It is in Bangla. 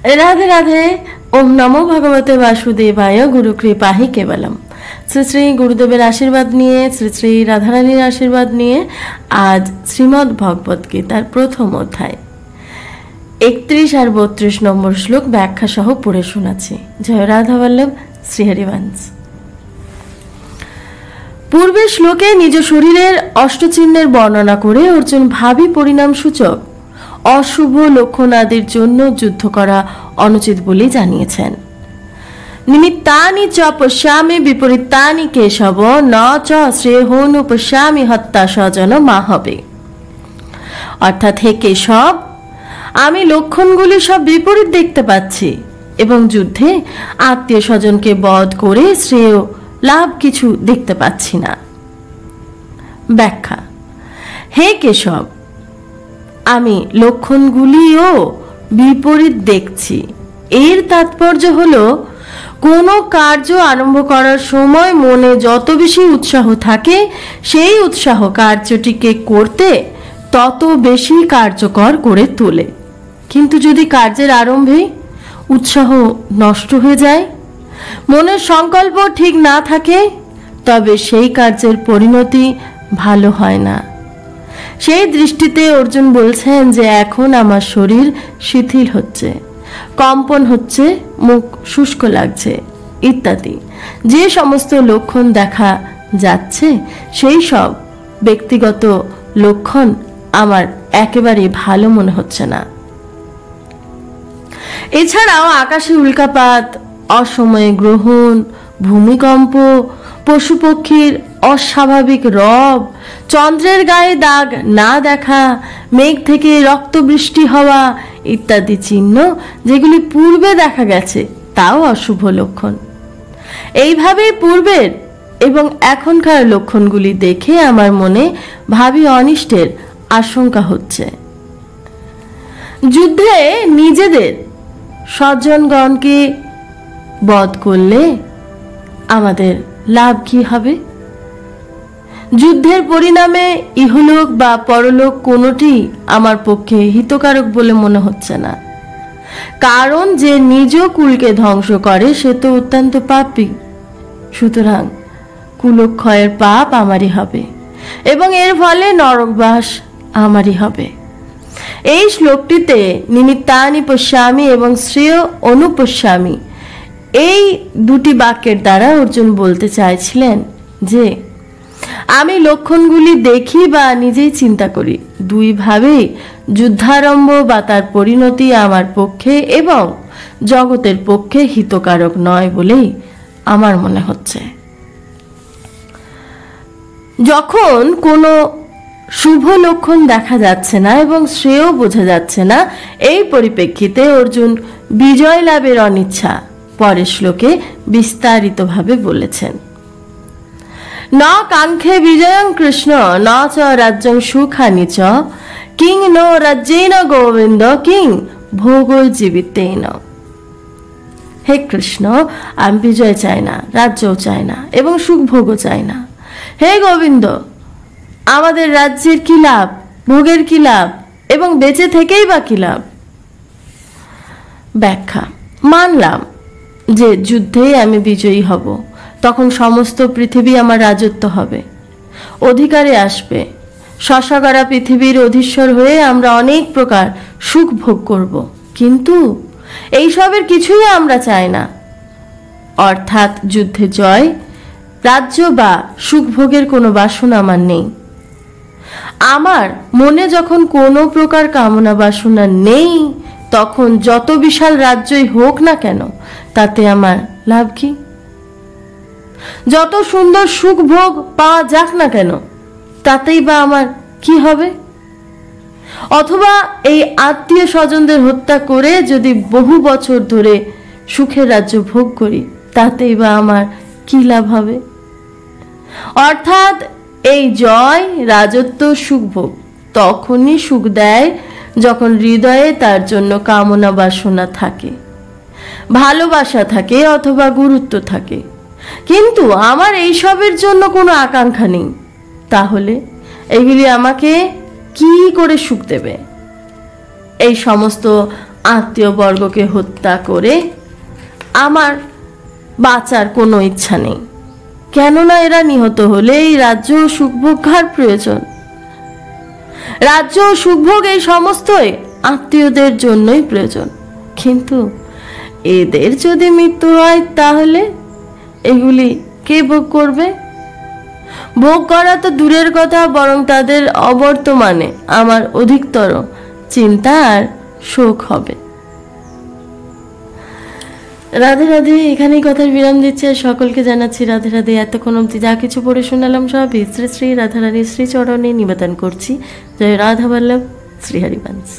राधे राधे। ओम नमो भगवते वासुदेवाय। गुरु कृपा ही केवलम। श्री श्री गुरुदेवेर आशीर्वाद निये, श्री श्री राधारानीर आशीर्वाद निये आज श्रीमद् भगवत गीतार प्रथम अध्याय 31 और 32 नम्बर श्लोक व्याख्या सह पढ़े शोनाচ্ছি। जय राधा वल्लभ श्रीहरिवंश। पूर्वे श्लोके निज शरीरेर अष्टचिह्नेर वर्णना करे अर्जुन भावी परिणाम सूचक अशुभ लक्षण आदिर जन्य युद्ध करा अनुचित बोले जानिয়েছেন। निमित्तानि च पश्यामि विपरीतानि केशव न च श्रेयोनुपश्यामि हत्या स्वजन माहवे। अर्थात हे केशव, आमी लक्षणगुली सब विपरीत देखते पाচ্ছি এবং যুদ্ধে আত্মীয় স্বজনকে বধ করে শ্রেয় লাভ কিছু দেখতে পাচ্ছি না। ব্যাখ্যা। হে কেশব, আমি লক্ষণগুলিও বিপরীত দেখছি। এর তাৎপর্য হলো কোনো কার্য আরম্ভ করার সময় মনে যত বেশি উৎসাহ থাকে সেই উৎসাহ কার্যটিকে করতে তত বেশি কার্যকর করে তোলে। কিন্তু যদি কার্যের আরম্ভে উৎসাহ নষ্ট হয়ে যায়, মনের সংকল্প ঠিক না থাকে, তবে সেই কার্যের পরিণতি ভালো হয় না। সেই দৃষ্টিতে অর্জুন বলছেন যে এখন আমার শরীর শিথিল হচ্ছে, কম্পন হচ্ছে, মুখ শুষ্ক লাগছে ইত্যাদি যে সমস্ত লক্ষণ দেখা যাচ্ছে সেই সব ব্যক্তিগত লক্ষণ আমার একেবারে ভালো মনে হচ্ছে না। এছাড়াও আকাশে উল্কাপাত, অসময়ে গ্রহণ, ভূমিকম্প, পশু পক্ষীর অস্বাভাবিক রব, চন্দ্রের গায়ে দাগ না দেখা, মেঘ থেকে রক্ত বৃষ্টি হওয়া ইত্যাদি চিহ্ন যেগুলি পূর্বে দেখা গেছে তাও অশুভ লক্ষণ। এইভাবে পূর্বের এবং এখনকার লক্ষণগুলি দেখে আমার মনে ভাবী অনিষ্টের আশঙ্কা হচ্ছে। যুদ্ধে নিজেদের স্বজনগণকে বধ করলে আমাদের লাভ কি হবে? যুদ্ধের পরিণামে ইহলোক বা পরলোক কোনোটি আমার পক্ষে হিতকারক বলে মনে হচ্ছে না। কারণ যে নিজ কুলকে ধ্বংস করে সে তো অত্যন্ত পাপী। সুতরাং কুলক্ষয়ের পাপ আমারই হবে এবং এর ফলে নরকবাস আমারই হবে। এই শ্লোকটিতে নিমিত্তানি পশ্যামি এবং শ্রেয় অনুপশ্যামি এই দুটি বাক্যের দ্বারা অর্জুন বলতে চাইছিলেন যে আমি লক্ষণগুলি দেখি বা নিজেই চিন্তা করি, দুইভাবেই যুদ্ধারম্ভ বা তার পরিণতি আমার পক্ষে এবং জগতের পক্ষে হিতকারক নয় বলেই আমার মনে হচ্ছে। যখন কোনো শুভ লক্ষণ দেখা যাচ্ছে না এবং শ্রেয় বোঝা যাচ্ছে না, এই পরিপ্রেক্ষিতে অর্জুন বিজয় লাভের অনিচ্ছা পরের শ্লোকে বিস্তারিতভাবে বলেছেন। ন কাঙ্ক্ষে বিজয়ং কৃষ্ণ ন চ রাজ্যং সুখানি চ কিং ন রাজ্যেন গোবিন্দ কিং ভোগোজ্জীবিতেন। হে কৃষ্ণ, আমি বিজয় চাই না, রাজ্যও চাই না এবং সুখ ভোগও চাই না। হে গোবিন্দ, আমাদের রাজ্যের কি লাভ, ভোগের কি লাভ এবং বেঁচে থেকেই বা কি লাভ? ব্যাখ্যা। মানলাম যে যুদ্ধে আমি বিজয়ী হব, তখন সমস্ত পৃথিবী আমার রাজত্ব হবে, অধিকারে আসবে। শশাগড়া পৃথিবীর অধীশ্বর হয়ে আমরা অনেক প্রকার সুখ ভোগ করব, কিন্তু এইসবের কিছুই আমরা চাই না। অর্থাৎ যুদ্ধে জয়, রাজ্য বা সুখ ভোগের কোনো বাসনা আমার নেই। আমার মনে যখন কোনো প্রকার কামনা বাসনা নেই, তখন যত বিশাল রাজ্যই হোক না কেন তাতে আমার লাভ কি? যত সুন্দর সুখ ভোগ পাওয়া যাক না কেন তাতেই বা আমার কি হবে? অথবা এই আত্মীয় স্বজনদের হত্যা করে যদি বহু বছর ধরে সুখের রাজ্য ভোগ করি তাতেই বা আমার কি লাভ হবে? অর্থাৎ এই জয়, রাজত্ব, সুখ ভোগ তখনই সুখ দেয় যখন হৃদয়ে তার জন্য কামনা বাসনা থাকে, ভালোবাসা থাকে অথবা গুরুত্ব থাকে। কিন্তু আমার এইসবের জন্য কোনো আকাঙ্ক্ষা নেই, তাহলে এগুলি আমাকে কি করে সুখ দেবে? এই সমস্ত আত্মীয় বর্গকে হত্যা করে আমার বাঁচার কোনো ইচ্ছা নেই, কেননা এরা নিহত হলে এই রাজ্য ও সুখভোগ কার প্রয়োজন? রাজ্য ও সুখভোগ এই সমস্তই আত্মীয়দের জন্যই প্রয়োজন, কিন্তু এদের যদি মৃত্যু হয় তাহলে এগুলি কে ভোগ করবে? ভোগ করা তো দূরের কথা, বরং তাদের অবর্তমানে আমার অধিকতর চিন্তা আর শোক হবে। রাধে রাধে। এখানেই কথার বিরাম দিচ্ছে। সকলকে জানাচ্ছি রাধে রাধে। এতক্ষণ অবধি যা কিছু পড়ে শোনালাম সবই শ্রী শ্রী রাধারানীর শ্রী চরণে নিবেদন করছি। জয় রাধা বল্লভ, শ্রী হরিবংশ।